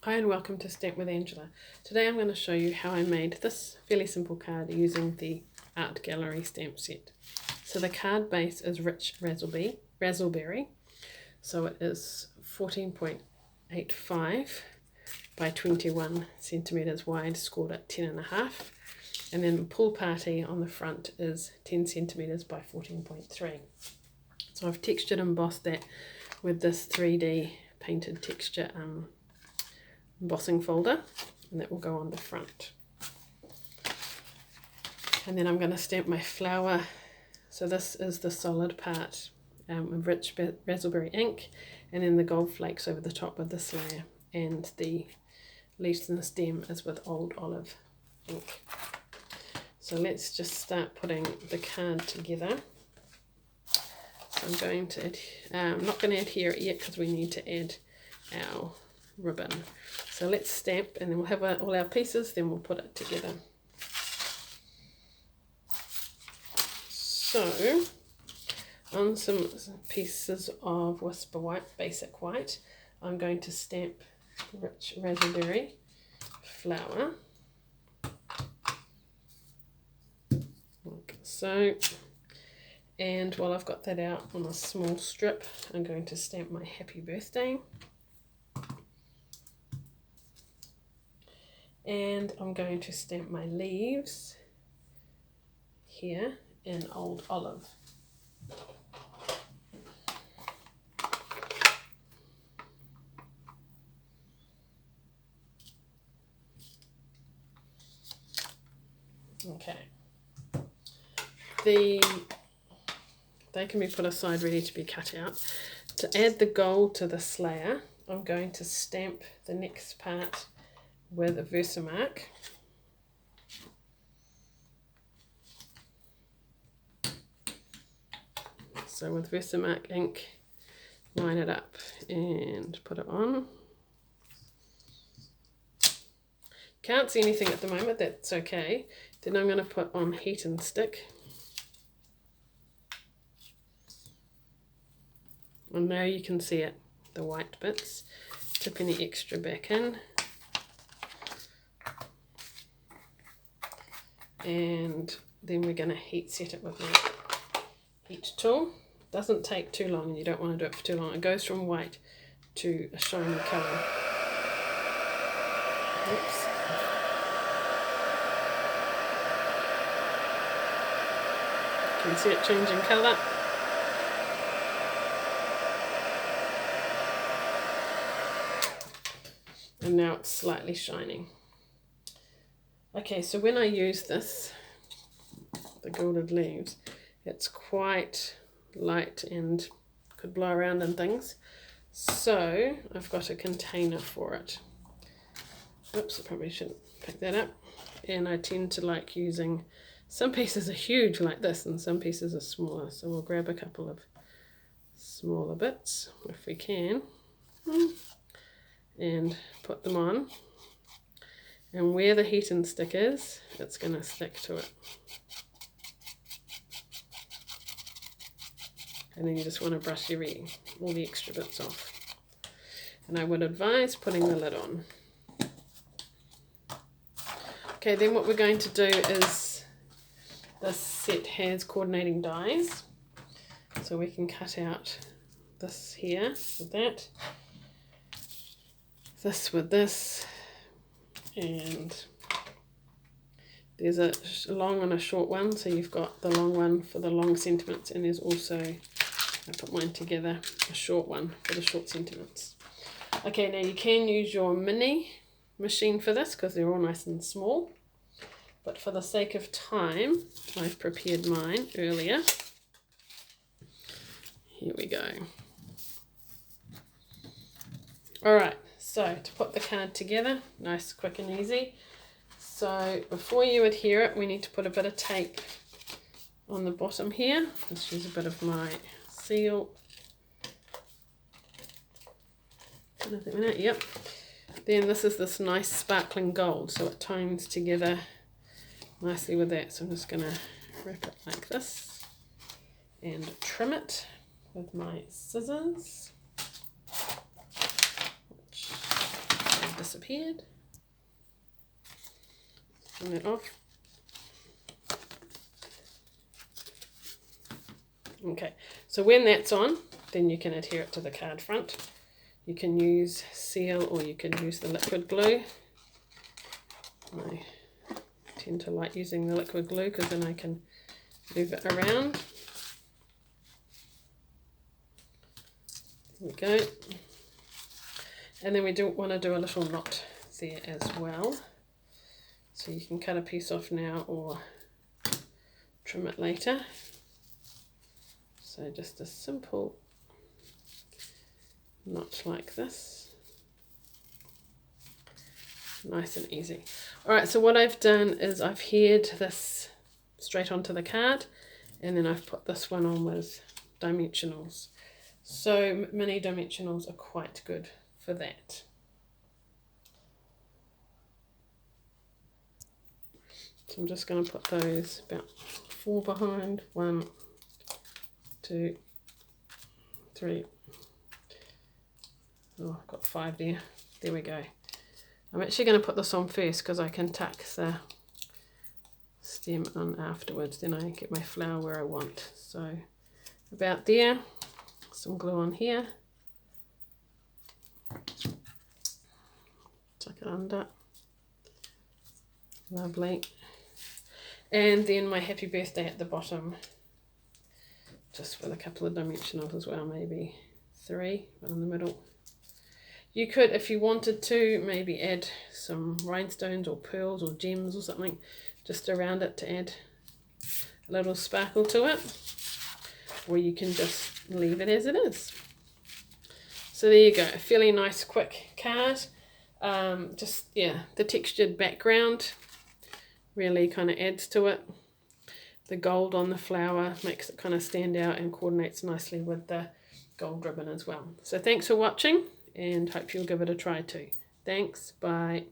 Hi and welcome to Stamp with Angela. Today I'm going to show you how I made this fairly simple card using the Art Gallery stamp set. So the card base is rich raspberry. So it is 14.85 by 21 centimeters wide, scored at 10.5. And then the pull party on the front is 10 centimeters by 14.3. So I've textured and embossed that with this 3D painted texture embossing folder, and that will go on the front. And then I'm going to stamp my flower. So this is the solid part of rich raspberry ink, and then the gold flakes over the top of this layer, and the leaves and the stem is with old olive ink. So let's just start putting the card together. So I'm going to I'm not going to adhere it yet because we need to add our ribbon. So let's stamp, and then we'll have all our pieces, then we'll put it together. So on some pieces of Whisper White, Basic White, I'm going to stamp rich raspberry flower, like so. And while I've got that out on a small strip, I'm going to stamp my happy birthday. And I'm going to stamp my leaves here in old olive. Okay. They can be put aside ready to be cut out. To add the gold to this layer, I'm going to stamp the next part with a Versamark. So with Versamark ink, line it up and put it on. Can't see anything at the moment, that's okay. Then I'm going to put on heat and stick. And now you can see it, the white bits. Tip any extra back in. And then we're going to heat set it with my heat tool. Doesn't take too long, and you don't want to do it for too long. It goes from white to a shiny colour. Oops. You can see it changing colour. And now it's slightly shining. Okay, so when I use this, the gilded leaves, it's quite light and could blow around and things. So I've got a container for it. Oops, I probably shouldn't pick that up. And I tend to like using, some pieces are huge like this and some pieces are smaller. So we'll grab a couple of smaller bits if we can and put them on. And where the heat and stick is, it's going to stick to it. And then you just want to brush all the extra bits off. And I would advise putting the lid on. Okay, then what we're going to do is, this set has coordinating dies. So we can cut out this here with that. This with this. And there's a long and a short one, so you've got the long one for the long sentiments, and there's also, I put mine together, a short one for the short sentiments. Okay, now you can use your mini machine for this because they're all nice and small, but for the sake of time I've prepared mine earlier. Here we go. Alright, so to put the card together, nice, quick and easy. So before you adhere it, we need to put a bit of tape on the bottom here. Let's use a bit of my seal. Yep. Then this is this nice sparkling gold, so it tones together nicely with that. So I'm just going to wrap it like this and trim it with my scissors. prepared. Turn that off. Okay, so when that's on, then you can adhere it to the card front. You can use seal or you can use the liquid glue. I tend to like using the liquid glue because then I can move it around. There we go. And then we do want to do a little knot there as well. So you can cut a piece off now or trim it later. So just a simple knot like this. Nice and easy. Alright, so what I've done is I've adhered this straight onto the card, and then I've put this one on with dimensionals. So mini dimensionals are quite good for that. So I'm just going to put those about 4 behind. 1, 2, 3. Oh, I've got 5 there. There we go. I'm actually going to put this on first because I can tuck the stem on afterwards. Then I get my flower where I want. So about there. Some glue on here. Tuck it under. Lovely. And then my happy birthday at the bottom. Just with a couple of dimensionals as well, maybe 3, one in the middle. You could, if you wanted to, maybe add some rhinestones or pearls or gems or something just around it to add a little sparkle to it. Or you can just leave it as it is. So there you go, a fairly nice quick card. Just, yeah, the textured background really kind of adds to it. The gold on the flower makes it kind of stand out and coordinates nicely with the gold ribbon as well. So thanks for watching and hope you'll give it a try too. Thanks, bye.